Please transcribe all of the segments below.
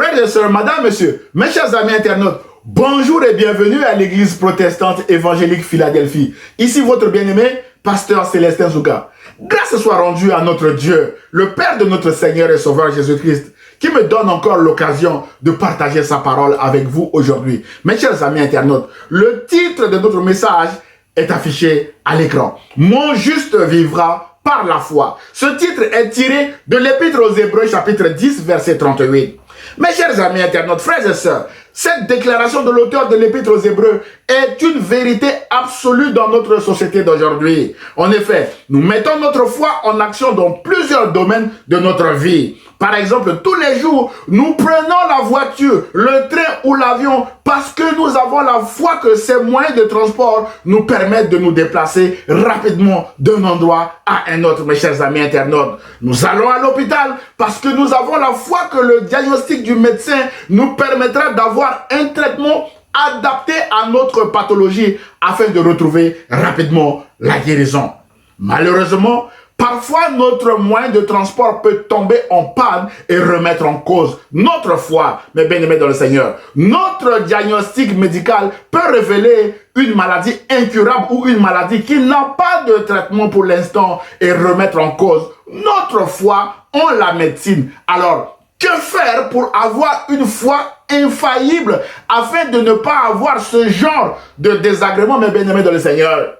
Frères et sœurs, madame, monsieur, mes chers amis internautes, bonjour et bienvenue à l'église protestante évangélique Philadelphie. Ici votre bien-aimé, pasteur Célestin Zouka. Grâce soit rendue à notre Dieu, le Père de notre Seigneur et Sauveur Jésus-Christ, qui me donne encore l'occasion de partager sa parole avec vous aujourd'hui. Mes chers amis internautes, le titre de notre message est affiché à l'écran. Mon juste vivra par la foi. Ce titre est tiré de l'Épître aux Hébreux, chapitre 10, verset 38. Mes chers amis internautes, frères et sœurs, cette déclaration de l'auteur de l'Épître aux Hébreux est une vérité absolue dans notre société d'aujourd'hui. En effet, nous mettons notre foi en action dans plusieurs domaines de notre vie. Par exemple, tous les jours, nous prenons la voiture, le train ou l'avion parce que nous avons la foi que ces moyens de transport nous permettent de nous déplacer rapidement d'un endroit à un autre, mes chers amis internautes. Nous allons à l'hôpital parce que nous avons la foi que le diagnostic du médecin nous permettra d'avoir un traitement adapté à notre pathologie afin de retrouver rapidement la guérison. Malheureusement, parfois, notre moyen de transport peut tomber en panne et remettre en cause notre foi, mes bien-aimés dans le Seigneur. Notre diagnostic médical peut révéler une maladie incurable ou une maladie qui n'a pas de traitement pour l'instant et remettre en cause notre foi en la médecine. Alors, que faire pour avoir une foi infaillible afin de ne pas avoir ce genre de désagrément, mes bien-aimés dans le Seigneur?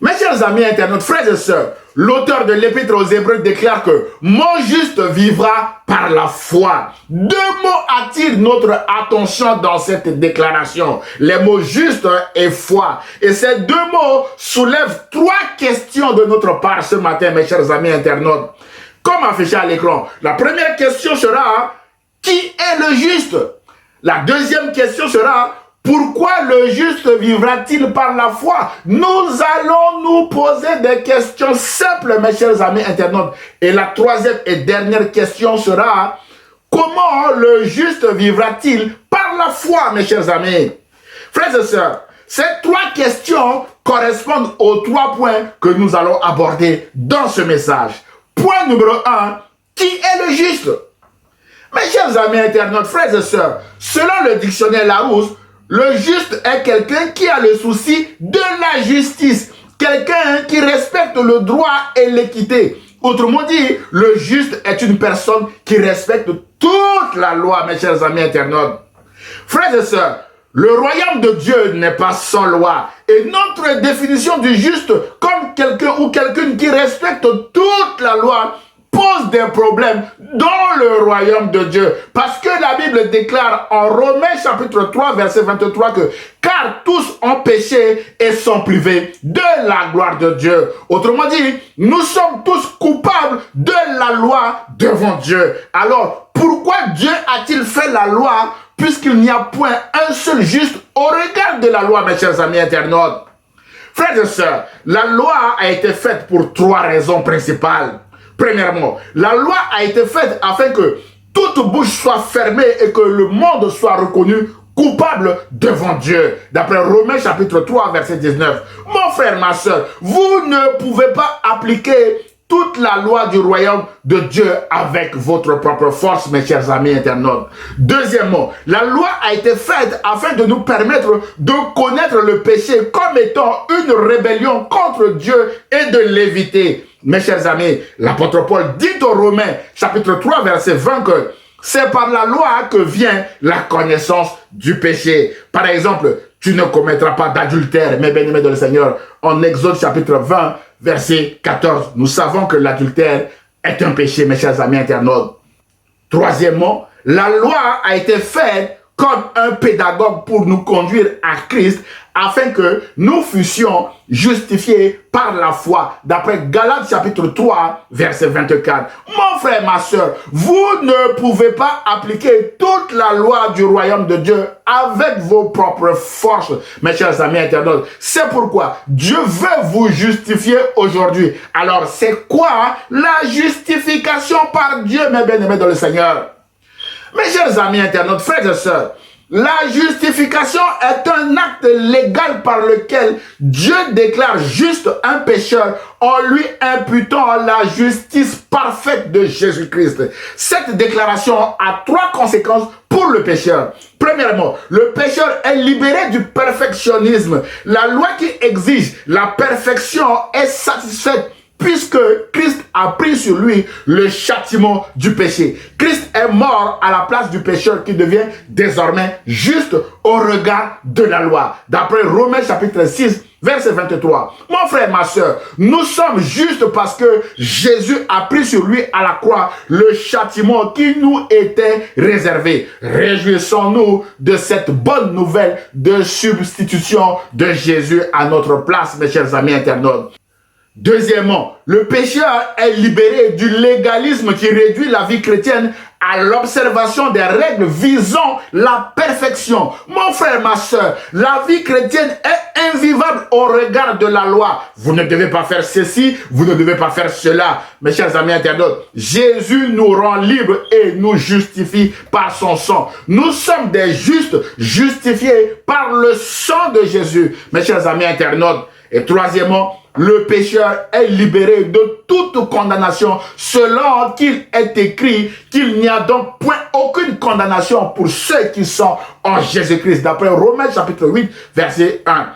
Mes chers amis internautes, frères et sœurs, l'auteur de l'Épître aux Hébreux déclare que « Mon juste vivra par la foi ». Deux mots attirent notre attention dans cette déclaration. Les mots « juste » et « foi ». Et ces deux mots soulèvent trois questions de notre part ce matin, mes chers amis internautes. Comme affiché à l'écran, la première question sera « Qui est le juste ?» La deuxième question sera « Pourquoi le juste vivra-t-il par la foi ?» Nous allons nous poser des questions simples, mes chers amis internautes. Et la troisième et dernière question sera « Comment le juste vivra-t-il par la foi, mes chers amis ?» Frères et sœurs, ces trois questions correspondent aux trois points que nous allons aborder dans ce message. Point numéro 1, qui est le juste? Mes chers amis internautes, frères et sœurs, selon le dictionnaire Larousse, le juste est quelqu'un qui a le souci de la justice, quelqu'un qui respecte le droit et l'équité. Autrement dit, le juste est une personne qui respecte toute la loi, mes chers amis internautes. Frères et sœurs, le royaume de Dieu n'est pas sans loi. Et notre définition du juste comme quelqu'un ou quelqu'une qui respecte toute la loi pose des problèmes dans le royaume de Dieu. Parce que la Bible déclare en Romains chapitre 3 verset 23 que « Car tous ont péché et sont privés de la gloire de Dieu ». Autrement dit, nous sommes tous coupables de la loi devant Dieu. Alors, pourquoi Dieu a-t-il fait la loi puisqu'il n'y a point un seul juste au regard de la loi, mes chers amis internautes? Frères et sœurs, la loi a été faite pour trois raisons principales. Premièrement, la loi a été faite afin que toute bouche soit fermée et que le monde soit reconnu coupable devant Dieu. D'après Romains chapitre 3 verset 19. Mon frère, ma soeur, vous ne pouvez pas appliquer toute la loi du royaume de Dieu avec votre propre force, mes chers amis internautes. Deuxièmement, la loi a été faite afin de nous permettre de connaître le péché comme étant une rébellion contre Dieu et de l'éviter. Mes chers amis, l'apôtre Paul dit aux Romains, chapitre 3, verset 20, que c'est par la loi que vient la connaissance du péché. Par exemple, tu ne commettras pas d'adultère, mes bien-aimés dans le Seigneur. En Exode, chapitre 20, verset 14, nous savons que l'adultère est un péché, mes chers amis internautes. Troisièmement, la loi a été faite comme un pédagogue pour nous conduire à Christ afin que nous fussions justifiés par la foi. D'après Galates chapitre 3, verset 24. Mon frère, ma soeur, vous ne pouvez pas appliquer toute la loi du royaume de Dieu avec vos propres forces, mes chers amis internautes. C'est pourquoi Dieu veut vous justifier aujourd'hui. Alors, c'est quoi la justification par Dieu, mes bien-aimés dans le Seigneur? Mes chers amis internautes, frères et sœurs, la justification est un acte légal par lequel Dieu déclare juste un pécheur en lui imputant la justice parfaite de Jésus-Christ. Cette déclaration a trois conséquences pour le pécheur. Premièrement, le pécheur est libéré du perfectionnisme. La loi qui exige la perfection est satisfaite puisque Christ a pris sur lui le châtiment du péché. Christ est mort à la place du pécheur qui devient désormais juste au regard de la loi. D'après Romains chapitre 6, verset 23. Mon frère, ma soeur, nous sommes justes parce que Jésus a pris sur lui à la croix le châtiment qui nous était réservé. Réjouissons-nous de cette bonne nouvelle de substitution de Jésus à notre place, mes chers amis internautes. Deuxièmement, le pécheur est libéré du légalisme qui réduit la vie chrétienne à l'observation des règles visant la perfection. Mon frère, ma soeur, la vie chrétienne est invivable au regard de la loi. Vous ne devez pas faire ceci, vous ne devez pas faire cela. Mes chers amis internautes, Jésus nous rend libres et nous justifie par son sang. Nous sommes des justes, justifiés par le sang de Jésus. Mes chers amis internautes, et troisièmement, le pécheur est libéré de toute condamnation selon qu'il est écrit qu'il n'y a donc point aucune condamnation pour ceux qui sont en Jésus-Christ. D'après Romains chapitre 8, verset 1.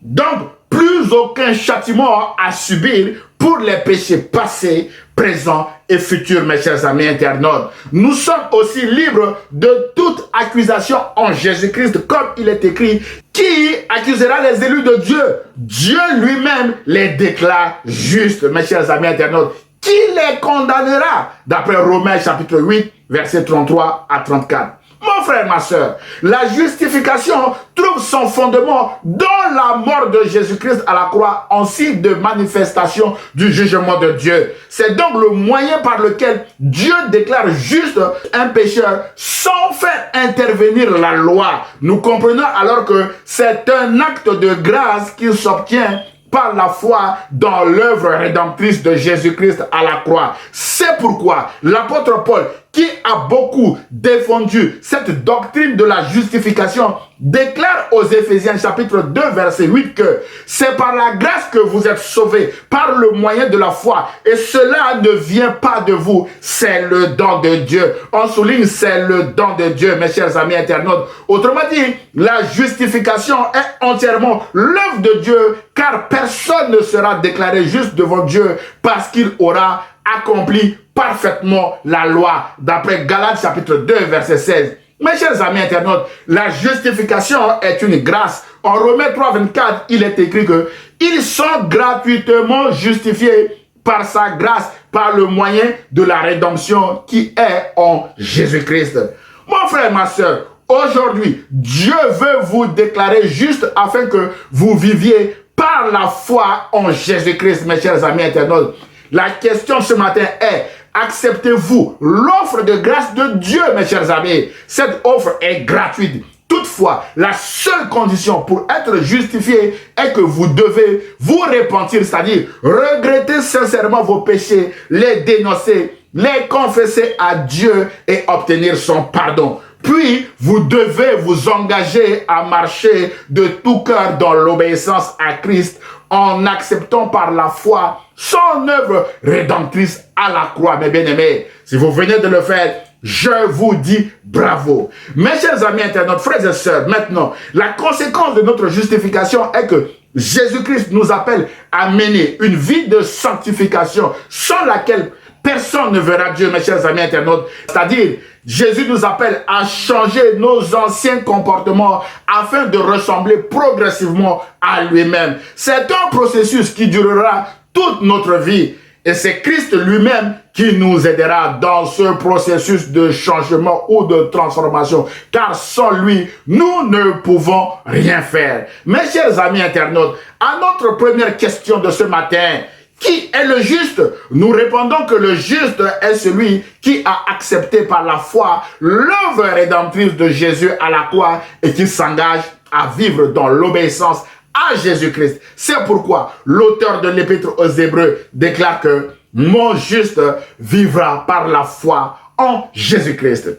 Donc, plus aucun châtiment à subir pour les péchés passés, présents et futurs, mes chers amis internautes. Nous sommes aussi libres de toute accusation en Jésus-Christ, comme il est écrit. Qui accusera les élus de Dieu? Dieu lui-même les déclare justes, mes chers amis internautes. Qui les condamnera? D'après Romains chapitre 8, versets 33 à 34. Mon frère, ma soeur, la justification trouve son fondement dans la mort de Jésus-Christ à la croix en signe de manifestation du jugement de Dieu. C'est donc le moyen par lequel Dieu déclare juste un pécheur sans faire intervenir la loi. Nous comprenons alors que c'est un acte de grâce qui s'obtient par la foi dans l'œuvre rédemptrice de Jésus-Christ à la croix. C'est pourquoi l'apôtre Paul, qui a beaucoup défendu cette doctrine de la justification, déclare aux Éphésiens chapitre 2 verset 8 que c'est par la grâce que vous êtes sauvés par le moyen de la foi et cela ne vient pas de vous, c'est le don de Dieu. On souligne c'est le don de Dieu, mes chers amis internautes. Autrement dit, la justification est entièrement l'œuvre de Dieu car personne ne sera déclaré juste devant Dieu parce qu'il aura accompli parfaitement la loi, d'après Galates chapitre 2 verset 16. Mes chers amis internautes, la justification est une grâce. En Romains 3 24, il est écrit que ils sont gratuitement justifiés par sa grâce, par le moyen de la rédemption qui est en Jésus-Christ. Mon frère, ma soeur, aujourd'hui, Dieu veut vous déclarer juste afin que vous viviez par la foi en Jésus-Christ, mes chers amis internautes. La question ce matin est, acceptez-vous l'offre de grâce de Dieu, mes chers amis? Cette offre est gratuite. Toutefois, la seule condition pour être justifié est que vous devez vous repentir, c'est-à-dire regretter sincèrement vos péchés, les dénoncer, les confesser à Dieu et obtenir son pardon. Puis, vous devez vous engager à marcher de tout cœur dans l'obéissance à Christ en acceptant par la foi son œuvre rédemptrice à la croix, mes bien-aimés. Si vous venez de le faire, je vous dis bravo. Mes chers amis internautes, frères et sœurs, maintenant, la conséquence de notre justification est que Jésus-Christ nous appelle à mener une vie de sanctification sans laquelle personne ne verra Dieu, mes chers amis internautes. C'est-à-dire, Jésus nous appelle à changer nos anciens comportements afin de ressembler progressivement à lui-même. C'est un processus qui durera toute notre vie. Et c'est Christ lui-même qui nous aidera dans ce processus de changement ou de transformation. Car sans lui, nous ne pouvons rien faire. Mes chers amis internautes, à notre première question de ce matin, qui est le juste? Nous répondons que le juste est celui qui a accepté par la foi l'œuvre rédemptrice de Jésus à la croix et qui s'engage à vivre dans l'obéissance à Jésus-Christ. C'est pourquoi l'auteur de l'Épître aux Hébreux déclare que mon juste vivra par la foi en Jésus-Christ.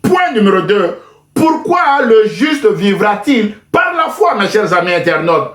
Point numéro 2. Pourquoi le juste vivra-t-il par la foi, mes chers amis internautes?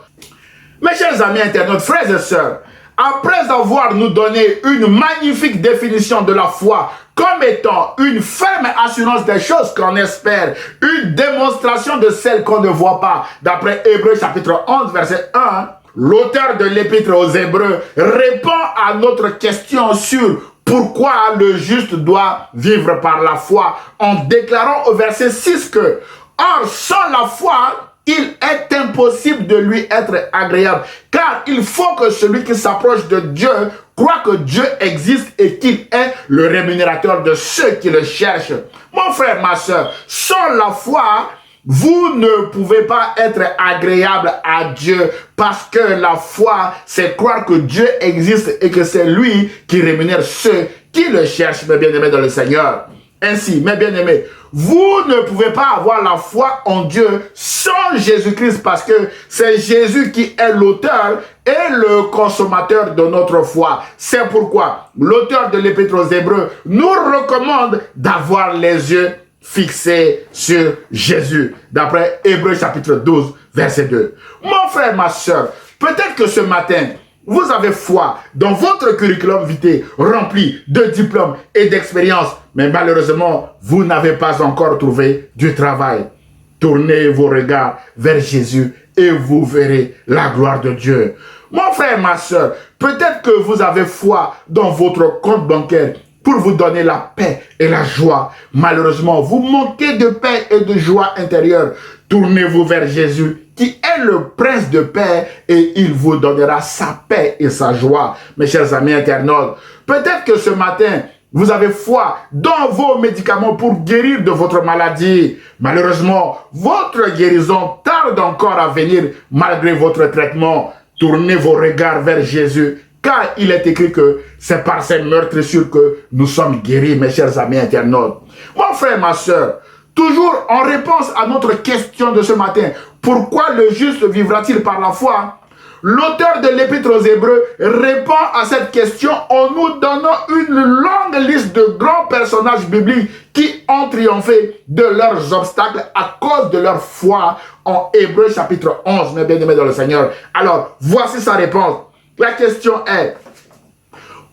Mes chers amis internautes, frères et sœurs, après avoir nous donné une magnifique définition de la foi comme étant une ferme assurance des choses qu'on espère, une démonstration de celles qu'on ne voit pas. D'après Hébreux chapitre 11, verset 1, l'auteur de l'épître aux Hébreux répond à notre question sur pourquoi le juste doit vivre par la foi en déclarant au verset 6 que « Or, sans la foi, il est impossible de lui être agréable, car il faut que celui qui s'approche de Dieu croit que Dieu existe et qu'il est le rémunérateur de ceux qui le cherchent. » Mon frère, ma soeur, sans la foi, vous ne pouvez pas être agréable à Dieu parce que la foi, c'est croire que Dieu existe et que c'est lui qui rémunère ceux qui le cherchent, mes bien-aimés dans le Seigneur. Ainsi, mes bien-aimés, vous ne pouvez pas avoir la foi en Dieu sans Jésus-Christ parce que c'est Jésus qui est l'auteur et le consommateur de notre foi. C'est pourquoi l'auteur de l'Épître aux Hébreux nous recommande d'avoir les yeux fixés sur Jésus, d'après Hébreux chapitre 12, verset 2. Mon frère, ma soeur, peut-être que ce matin, vous avez foi dans votre curriculum vitae rempli de diplômes et d'expériences, mais malheureusement, vous n'avez pas encore trouvé du travail. Tournez vos regards vers Jésus et vous verrez la gloire de Dieu. Mon frère, ma soeur, peut-être que vous avez foi dans votre compte bancaire pour vous donner la paix et la joie. Malheureusement, vous manquez de paix et de joie intérieure. Tournez-vous vers Jésus, qui est le prince de paix, et il vous donnera sa paix et sa joie. Mes chers amis internautes, peut-être que ce matin, vous avez foi dans vos médicaments pour guérir de votre maladie. Malheureusement, votre guérison tarde encore à venir malgré votre traitement. Tournez vos regards vers Jésus, car il est écrit que c'est par ses meurtrissures que nous sommes guéris, mes chers amis internautes. Mon frère, ma soeur, toujours en réponse à notre question de ce matin, pourquoi le juste vivra-t-il par la foi? L'auteur de l'Épître aux Hébreux répond à cette question en nous donnant une longue liste de grands personnages bibliques qui ont triomphé de leurs obstacles à cause de leur foi en Hébreux chapitre 11, mes bien-aimés dans le Seigneur. Alors, voici sa réponse. La question est,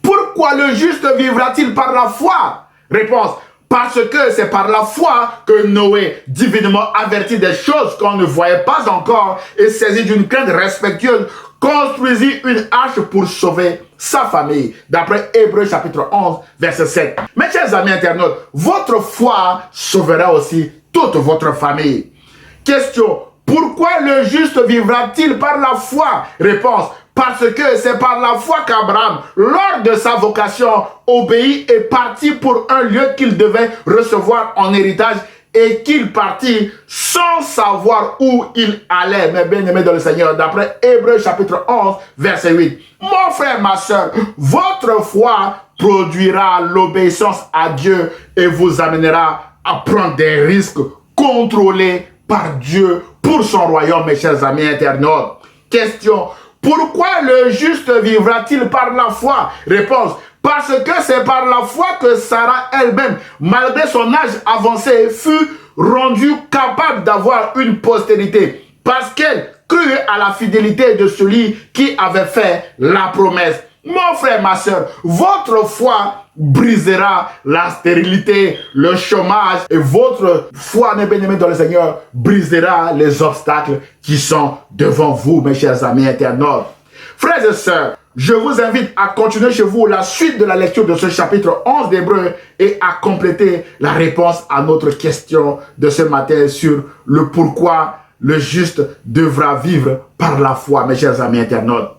pourquoi le juste vivra-t-il par la foi? Réponse, parce que c'est par la foi que Noé, divinement averti des choses qu'on ne voyait pas encore et saisi d'une crainte respectueuse, construisit une arche pour sauver sa famille. D'après Hébreux chapitre 11, verset 7. Mes chers amis internautes, votre foi sauvera aussi toute votre famille. Question, pourquoi le juste vivra-t-il par la foi? Réponse, parce que c'est par la foi qu'Abraham, lors de sa vocation, obéit et partit pour un lieu qu'il devait recevoir en héritage et qu'il partit sans savoir où il allait. Mes bien-aimés dans le Seigneur, d'après Hébreux chapitre 11, verset 8. Mon frère, ma soeur, votre foi produira l'obéissance à Dieu et vous amènera à prendre des risques contrôlés par Dieu pour son royaume, mes chers amis internautes. Question, pourquoi le juste vivra-t-il par la foi? Réponse, parce que c'est par la foi que Sarah elle-même, malgré son âge avancé, fut rendue capable d'avoir une postérité. Parce qu'elle crut à la fidélité de celui qui avait fait la promesse. Mon frère, ma soeur, votre foi brisera la stérilité, le chômage, et votre foi, mes bien-aimés dans le Seigneur, brisera les obstacles qui sont devant vous, mes chers amis internautes. Frères et sœurs, je vous invite à continuer chez vous la suite de la lecture de ce chapitre 11 d'Hébreux et à compléter la réponse à notre question de ce matin sur le pourquoi le juste devra vivre par la foi, mes chers amis internautes.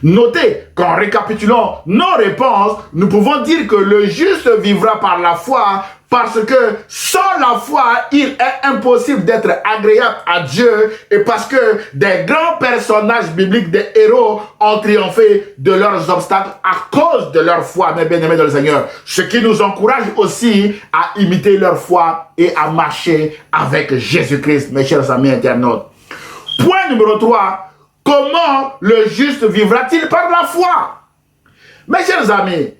Notez qu'en récapitulant nos réponses, nous pouvons dire que le juste vivra par la foi parce que sans la foi, il est impossible d'être agréable à Dieu et parce que des grands personnages bibliques, des héros ont triomphé de leurs obstacles à cause de leur foi, mes bien-aimés dans le Seigneur. Ce qui nous encourage aussi à imiter leur foi et à marcher avec Jésus-Christ, mes chers amis internautes. Point numéro 3. Comment le juste vivra-t-il par la foi? Mes chers amis,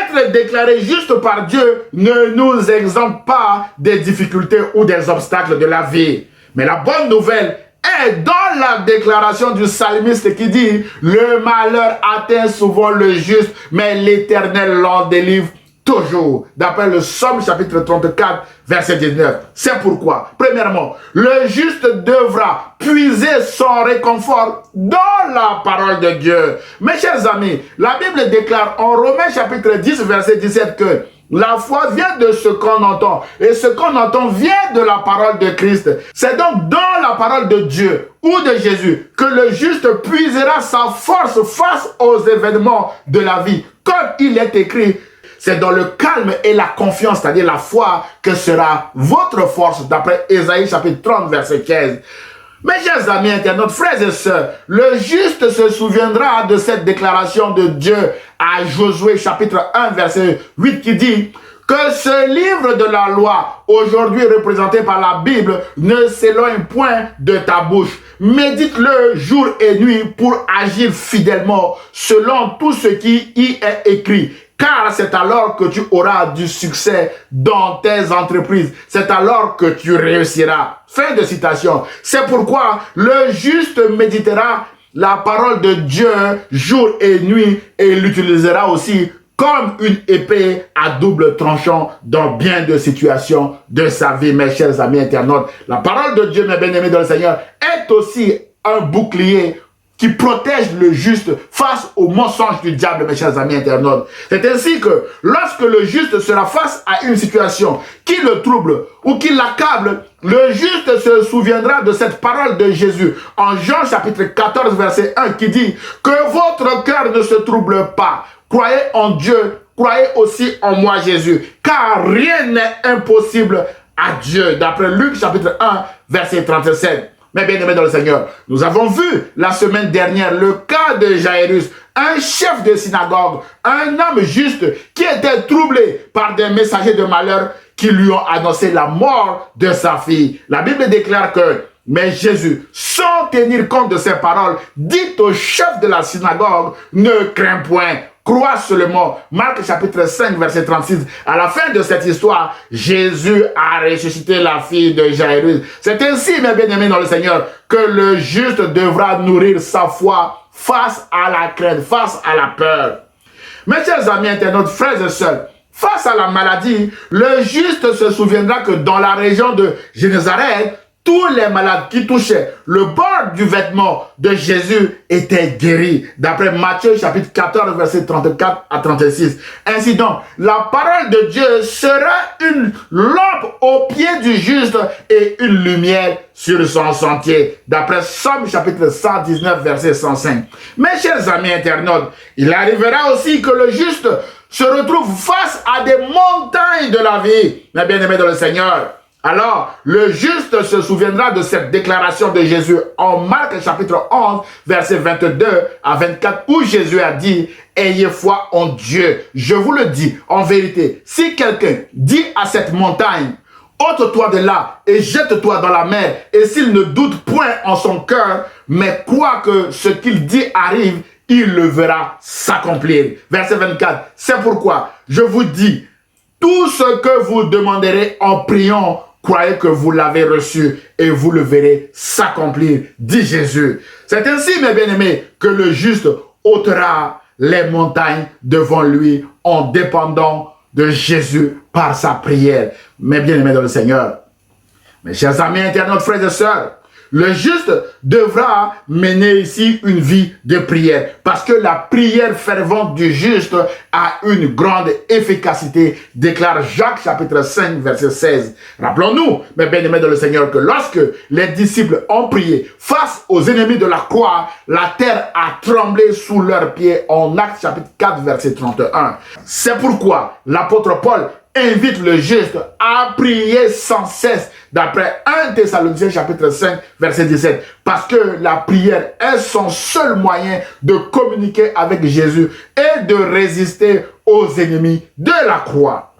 être déclaré juste par Dieu ne nous exempte pas des difficultés ou des obstacles de la vie. Mais la bonne nouvelle est dans la déclaration du psalmiste qui dit « Le malheur atteint souvent le juste, mais l'Éternel l'en délivre toujours, d'après le Psaume chapitre 34, verset 19. C'est pourquoi, premièrement, le juste devra puiser son réconfort dans la parole de Dieu. Mes chers amis, la Bible déclare en Romains chapitre 10, verset 17 que la foi vient de ce qu'on entend, et ce qu'on entend vient de la parole de Christ. C'est donc dans la parole de Dieu ou de Jésus que le juste puisera sa force face aux événements de la vie. Comme il est écrit, c'est dans le calme et la confiance, c'est-à-dire la foi, que sera votre force, d'après Ésaïe chapitre 30, verset 15. Mes chers amis internautes, frères et sœurs, le juste se souviendra de cette déclaration de Dieu à Josué chapitre 1, verset 8 qui dit que ce livre de la loi, aujourd'hui représenté par la Bible, ne s'éloigne point de ta bouche. Médite-le jour et nuit pour agir fidèlement selon tout ce qui y est écrit. Car c'est alors que tu auras du succès dans tes entreprises. C'est alors que tu réussiras. Fin de citation. C'est pourquoi le juste méditera la parole de Dieu jour et nuit et l'utilisera aussi comme une épée à double tranchant dans bien de situations de sa vie, mes chers amis internautes. La parole de Dieu, mes bien-aimés dans le Seigneur, est aussi un bouclier qui protège le juste face aux mensonges du diable, mes chers amis internautes. C'est ainsi que lorsque le juste sera face à une situation qui le trouble ou qui l'accable, le juste se souviendra de cette parole de Jésus en Jean chapitre 14, verset 1 qui dit que votre cœur ne se trouble pas. Croyez en Dieu, croyez aussi en moi Jésus, car rien n'est impossible à Dieu. D'après Luc chapitre 1, verset 37. Mais bien aimés dans le Seigneur, nous avons vu la semaine dernière le cas de Jairus, un chef de synagogue, un homme juste qui était troublé par des messagers de malheur qui lui ont annoncé la mort de sa fille. La Bible déclare que, mais Jésus, sans tenir compte de ces paroles, dit au chef de la synagogue, ne crains point. Crois seulement. Marc chapitre 5, verset 36. À la fin de cette histoire, Jésus a ressuscité la fille de Jairus. C'est ainsi, mes bien-aimés dans le Seigneur, que le juste devra nourrir sa foi face à la crainte, face à la peur. Mes chers amis internautes, frères et sœurs, face à la maladie, le juste se souviendra que dans la région de Génézareth, tous les malades qui touchaient le bord du vêtement de Jésus étaient guéris. D'après Matthieu chapitre 14, verset 34 à 36. Ainsi donc, la parole de Dieu sera une lampe au pied du juste et une lumière sur son sentier. D'après Psaume chapitre 119, verset 105. Mes chers amis internautes, il arrivera aussi que le juste se retrouve face à des montagnes de la vie. Mes bien-aimés dans le Seigneur. Alors, le juste se souviendra de cette déclaration de Jésus en Marc chapitre 11, verset 22 à 24, où Jésus a dit, « Ayez foi en Dieu. Je vous le dis, en vérité, si quelqu'un dit à cette montagne, ôte-toi de là et jette-toi dans la mer, et s'il ne doute point en son cœur, mais croit que ce qu'il dit arrive, il le verra s'accomplir. » Verset 24, « C'est pourquoi je vous dis, tout ce que vous demanderez en priant, croyez que vous l'avez reçu et vous le verrez s'accomplir, dit Jésus. C'est ainsi, mes bien-aimés, que le juste ôtera les montagnes devant lui en dépendant de Jésus par sa prière. Mes bien-aimés dans le Seigneur, mes chers amis internautes, frères et sœurs, le juste devra mener ici une vie de prière parce que la prière fervente du juste a une grande efficacité, déclare Jacques chapitre 5 verset 16. Rappelons-nous, mes bien-aimés dans le Seigneur, que lorsque les disciples ont prié face aux ennemis de la croix, la terre a tremblé sous leurs pieds en Actes chapitre 4 verset 31. C'est pourquoi l'apôtre Paul invite le juste à prier sans cesse d'après 1 Thessaloniciens chapitre 5 verset 17 parce que la prière est son seul moyen de communiquer avec Jésus et de résister aux ennemis de la croix.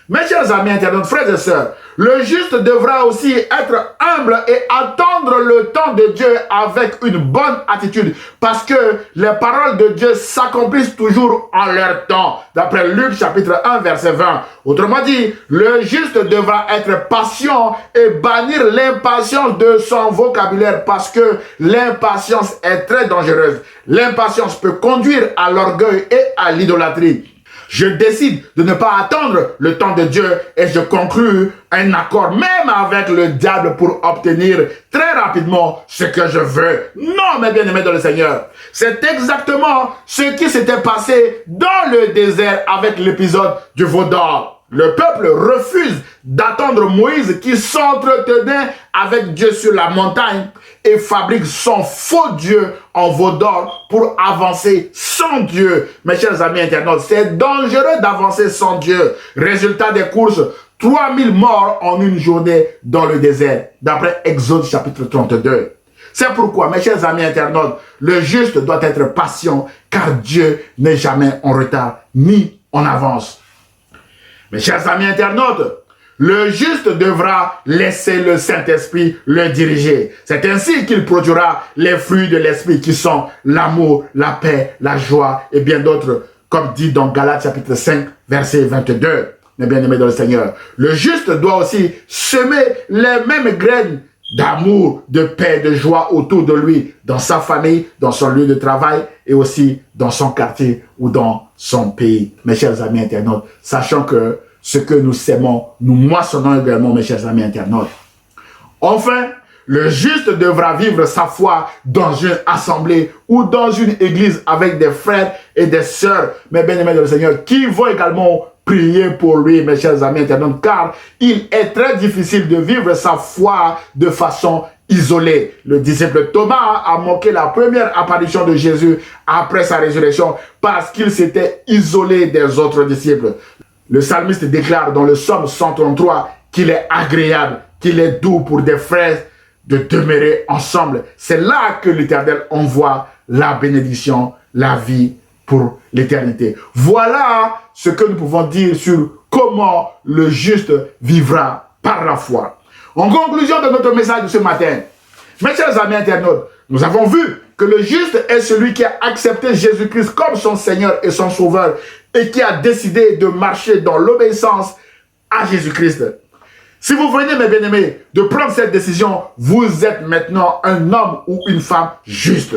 Mes chers amis internautes, frères et sœurs, le juste devra aussi être humble et attendre le temps de Dieu avec une bonne attitude parce que les paroles de Dieu s'accomplissent toujours en leur temps. D'après Luc chapitre 1 verset 20. Autrement dit, le juste devra être patient et bannir l'impatience de son vocabulaire parce que l'impatience est très dangereuse. L'impatience peut conduire à l'orgueil et à l'idolâtrie. Je décide de ne pas attendre le temps de Dieu et je conclue un accord même avec le diable pour obtenir très rapidement ce que je veux. Non, mes bien-aimés dans le Seigneur. C'est exactement ce qui s'était passé dans le désert avec l'épisode du veau d'or. Le peuple refuse d'attendre Moïse qui s'entretenait avec Dieu sur la montagne et fabrique son faux Dieu en veau d'or pour avancer sans Dieu. Mes chers amis internautes, c'est dangereux d'avancer sans Dieu. Résultat des courses, 3000 morts en une journée dans le désert, d'après Exode chapitre 32. C'est pourquoi, mes chers amis internautes, le juste doit être patient, car Dieu n'est jamais en retard ni en avance. Mes chers amis internautes, le juste devra laisser le Saint-Esprit le diriger. C'est ainsi qu'il produira les fruits de l'Esprit qui sont l'amour, la paix, la joie et bien d'autres, comme dit dans Galates chapitre 5, verset 22. Mes bien-aimés dans le Seigneur, le juste doit aussi semer les mêmes graines d'amour, de paix, de joie autour de lui, dans sa famille, dans son lieu de travail et aussi dans son quartier ou dans son pays. Mes chers amis internautes, sachant que ce que nous sèmons, nous moissonnons également, mes chers amis internautes. Enfin, le juste devra vivre sa foi dans une assemblée ou dans une église avec des frères et des sœurs, mes bien-aimés dans le Seigneur, qui vont également prier pour lui, mes chers amis internautes, car il est très difficile de vivre sa foi de façon isolée. Le disciple Thomas a manqué la première apparition de Jésus après sa résurrection parce qu'il s'était isolé des autres disciples. Le psalmiste déclare dans le psaume 133 qu'il est agréable, qu'il est doux pour des frères de demeurer ensemble. C'est là que l'Éternel envoie la bénédiction, la vie pour l'éternité. Voilà ce que nous pouvons dire sur comment le juste vivra par la foi. En conclusion de notre message de ce matin, mes chers amis internautes, nous avons vu que le juste est celui qui a accepté Jésus-Christ comme son Seigneur et son Sauveur et qui a décidé de marcher dans l'obéissance à Jésus-Christ. Si vous venez, mes bien-aimés, de prendre cette décision, vous êtes maintenant un homme ou une femme juste.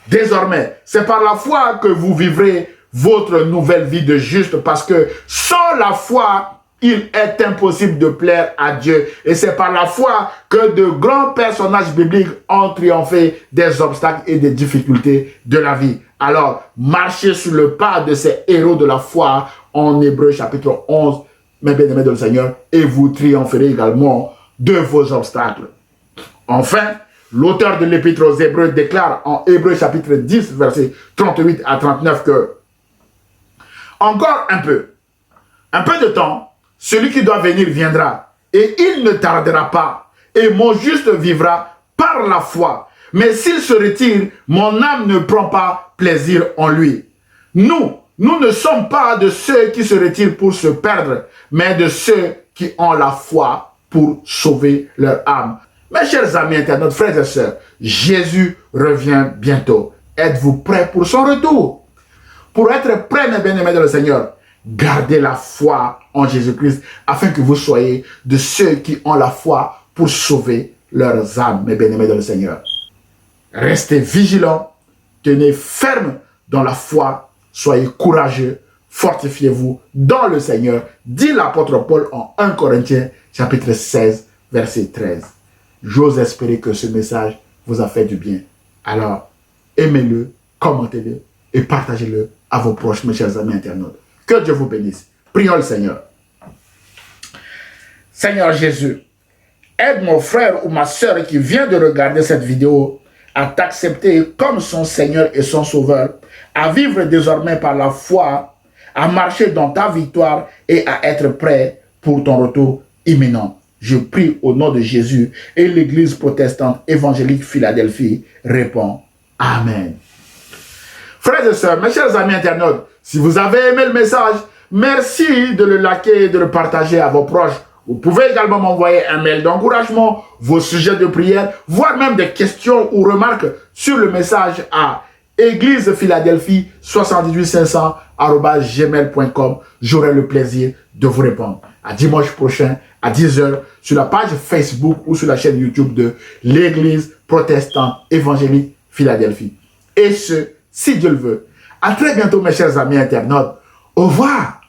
Désormais, c'est par la foi que vous vivrez votre nouvelle vie de juste parce que sans la foi, il est impossible de plaire à Dieu. Et c'est par la foi que de grands personnages bibliques ont triomphé des obstacles et des difficultés de la vie. Alors, marchez sur le pas de ces héros de la foi en Hébreux chapitre 11, mes bien-aimés dans le Seigneur, et vous triompherez également de vos obstacles. Enfin, l'auteur de l'Épître aux Hébreux déclare en Hébreux chapitre 10, versets 38 à 39 que encore un peu de temps, celui qui doit venir viendra, et il ne tardera pas, et mon juste vivra par la foi. Mais s'il se retire, mon âme ne prend pas plaisir en lui. Nous ne sommes pas de ceux qui se retirent pour se perdre, mais de ceux qui ont la foi pour sauver leur âme. Mes chers amis internautes, frères et sœurs, Jésus revient bientôt. Êtes-vous prêts pour son retour? Pour être prêts, mes bien-aimés dans le Seigneur, gardez la foi en Jésus-Christ afin que vous soyez de ceux qui ont la foi pour sauver leurs âmes, mes bien-aimés dans le Seigneur. Restez vigilants, tenez ferme dans la foi, soyez courageux, fortifiez-vous dans le Seigneur, dit l'apôtre Paul en 1 Corinthiens chapitre 16, verset 13. J'ose espérer que ce message vous a fait du bien. Alors, aimez-le, commentez-le et partagez-le à vos proches, mes chers amis internautes. Que Dieu vous bénisse. Prions le Seigneur. Seigneur Jésus, aide mon frère ou ma soeur qui vient de regarder cette vidéo à t'accepter comme son Seigneur et son Sauveur, à vivre désormais par la foi, à marcher dans ta victoire et à être prêt pour ton retour imminent. Je prie au nom de Jésus et l'Église protestante évangélique Philadelphie répond Amen. Frères et sœurs, mes chers amis internautes, si vous avez aimé le message, merci de le liker et de le partager à vos proches. Vous pouvez également m'envoyer un mail d'encouragement, vos sujets de prière, voire même des questions ou remarques sur le message à église-philadelphie 78500@gmail.com. J'aurai le plaisir de vous répondre. À dimanche prochain à 10 h sur la page Facebook ou sur la chaîne YouTube de l'Église protestante évangélique Philadelphie. Et ce, si Dieu le veut. À très bientôt mes chers amis internautes. Au revoir.